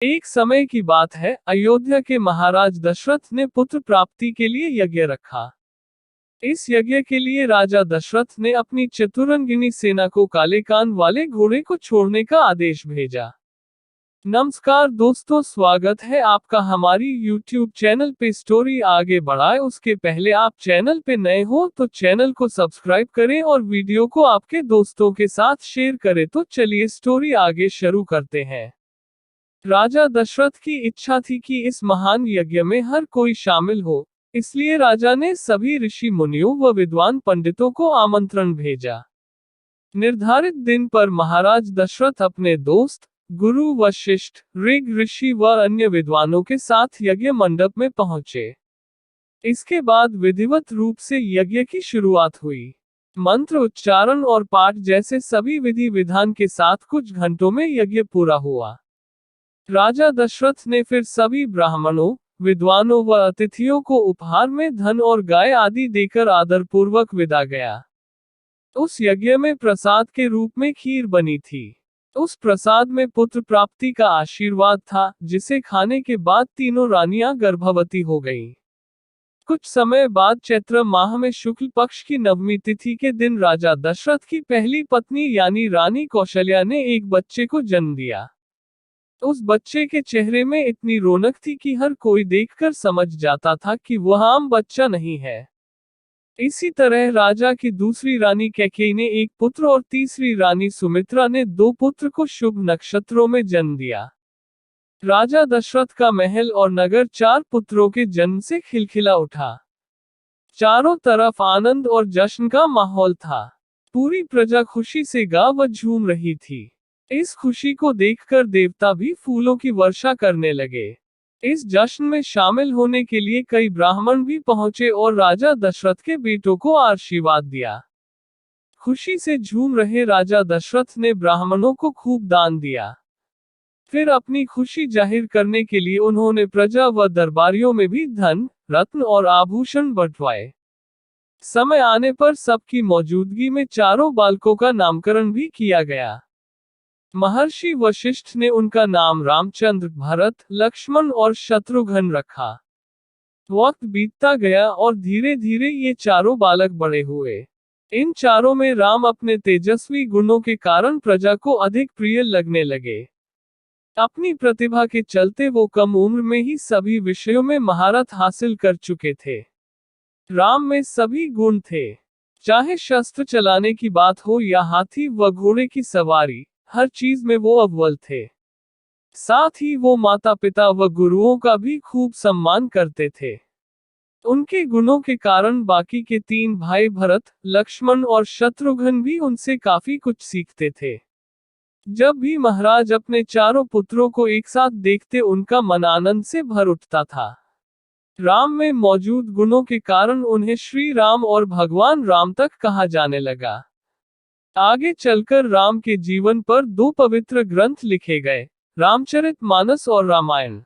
एक समय की बात है, अयोध्या के महाराज दशरथ ने पुत्र प्राप्ति के लिए यज्ञ रखा। इस यज्ञ के लिए राजा दशरथ ने अपनी चतुरंगिनी सेना को काले कान वाले घोड़े को छोड़ने का आदेश भेजा। नमस्कार दोस्तों, स्वागत है आपका हमारी YouTube चैनल पे। स्टोरी आगे बढ़ाए उसके पहले आप चैनल पे नए हो तो चैनल को सब्सक्राइब करें और वीडियो को आपके दोस्तों के साथ शेयर करें। तो चलिए स्टोरी आगे शुरू करते हैं। राजा दशरथ की इच्छा थी कि इस महान यज्ञ में हर कोई शामिल हो, इसलिए राजा ने सभी ऋषि मुनियों व विद्वान पंडितों को आमंत्रण भेजा। निर्धारित दिन पर महाराज दशरथ अपने दोस्त, गुरु वशिष्ठ, ऋग ऋषि व अन्य विद्वानों के साथ यज्ञ मंडप में पहुंचे। इसके बाद विधिवत रूप से यज्ञ की शुरुआत हुई। मंत्र उच्चारण और पाठ जैसे सभी विधि विधान के साथ कुछ घंटों में यज्ञ पूरा हुआ। राजा दशरथ ने फिर सभी ब्राह्मणों, विद्वानों व अतिथियों को उपहार में धन और गाय आदि देकर आदरपूर्वक विदा गया। उस यज्ञ में प्रसाद के रूप में खीर बनी थी। उस प्रसाद में पुत्र प्राप्ति का आशीर्वाद था, जिसे खाने के बाद तीनों रानियां गर्भवती हो गईं। कुछ समय बाद चैत्र माह में शुक्ल पक्ष की नवमी तिथि के दिन राजा दशरथ की पहली पत्नी यानी रानी कौशल्या ने एक बच्चे को जन्म दिया। उस बच्चे के चेहरे में इतनी रौनक थी कि हर कोई देखकर समझ जाता था कि वह आम बच्चा नहीं है। इसी तरह राजा की दूसरी रानी कैकेयी ने एक पुत्र और तीसरी रानी सुमित्रा ने 2 पुत्र को शुभ नक्षत्रों में जन्म दिया। राजा दशरथ का महल और नगर 4 पुत्रों के जन्म से खिलखिला उठा। चारों तरफ आनंद और जश्न का माहौल था। पूरी प्रजा खुशी से गा व झूम रही थी। इस खुशी को देखकर देवता भी फूलों की वर्षा करने लगे। इस जश्न में शामिल होने के लिए कई ब्राह्मण भी पहुंचे और राजा दशरथ के बेटों को आशीर्वाद दिया। खुशी से झूम रहे राजा दशरथ ने ब्राह्मणों को खूब दान दिया। फिर अपनी खुशी जाहिर करने के लिए उन्होंने प्रजा व दरबारियों में भी धन, रत्न और आभूषण बंटवाए। समय आने पर सबकी मौजूदगी में चारों बालकों का नामकरण भी किया गया। महर्षि वशिष्ठ ने उनका नाम रामचंद्र, भरत, लक्ष्मण और शत्रुघ्न रखा। वक्त बीतता गया और धीरे धीरे ये चारों बालक बड़े हुए। इन चारों में राम अपने तेजस्वी गुणों के कारण प्रजा को अधिक प्रिय लगने लगे। अपनी प्रतिभा के चलते वो कम उम्र में ही सभी विषयों में महारत हासिल कर चुके थे। राम में सभी गुण थे, चाहे शस्त्र चलाने की बात हो या हाथी व घोड़े की सवारी, हर चीज में वो अव्वल थे। साथ ही वो माता पिता व गुरुओं का भी खूब सम्मान करते थे। उनके गुणों के कारण बाकी के 3 भाई भरत, लक्ष्मण और शत्रुघ्न भी उनसे काफी कुछ सीखते थे। जब भी महाराज अपने चारों पुत्रों को एक साथ देखते उनका मन आनंद से भर उठता था। राम में मौजूद गुणों के कारण उन्हें श्री राम और भगवान राम तक कहा जाने लगा। आगे चलकर राम के जीवन पर 2 पवित्र ग्रंथ लिखे गए, रामचरितमानस और रामायण।